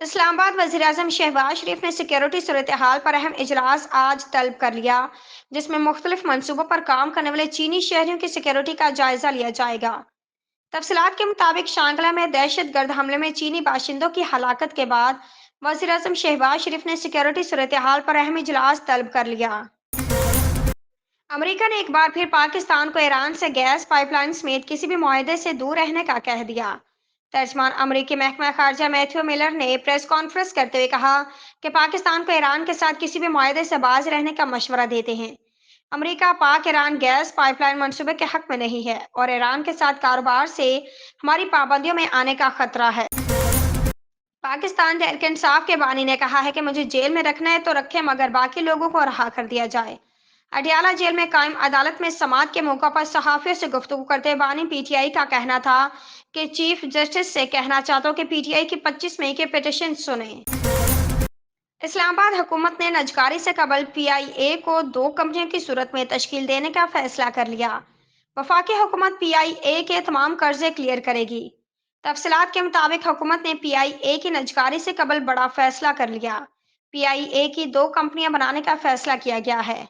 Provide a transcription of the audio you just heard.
اسلام آباد وزیراعظم شہباز شریف نے سیکیورٹی صورتحال پر اہم اجلاس آج طلب کر لیا، جس میں مختلف منصوبوں پر کام کرنے والے چینی شہریوں کی سیکیورٹی کا جائزہ لیا جائے گا۔ تفصیلات کے مطابق شانگلہ میں دہشت گرد حملے میں چینی باشندوں کی ہلاکت کے بعد وزیراعظم شہباز شریف نے سیکیورٹی صورتحال پر اہم اجلاس طلب کر لیا۔ امریکہ نے ایک بار پھر پاکستان کو ایران سے گیس پائپ لائن سمیت کسی بھی معاہدے سے دور رہنے کا کہہ دیا۔ ترجمان امریکی محکمہ خارجہ میتھیو میلر نے پریس کانفرنس کرتے ہوئے کہا کہ پاکستان کو ایران کے ساتھ کسی بھی معاہدے سے باز رہنے کا مشورہ دیتے ہیں۔ امریکہ پاک ایران گیس پائپ لائن منصوبے کے حق میں نہیں ہے اور ایران کے ساتھ کاروبار سے ہماری پابندیوں میں آنے کا خطرہ ہے۔ پاکستان تحریک انصاف کے بانی نے کہا ہے کہ مجھے جیل میں رکھنا ہے تو رکھیں، مگر باقی لوگوں کو رہا کر دیا جائے۔ اڈیالہ جیل میں قائم عدالت میں سماعت کے موقع پر صحافیوں سے گفتگو کرتے بانی پی ٹی آئی کا کہنا تھا کہ چیف جسٹس سے کہنا چاہتا ہوں کہ پی ٹی آئی کی 25 مئی کے پیٹیشن سنیں۔ اسلام آباد حکومت نے نجکاری سے قبل پی آئی اے کو 2 کمپنیوں کی صورت میں تشکیل دینے کا فیصلہ کر لیا۔ وفاقی حکومت پی آئی اے کے تمام قرضے کلیئر کرے گی۔ تفصیلات کے مطابق حکومت نے پی آئی اے کی نجکاری سے قبل بڑا فیصلہ کر لیا۔ پی آئی اے کی 2 کمپنیاں بنانے کا فیصلہ کیا گیا ہے۔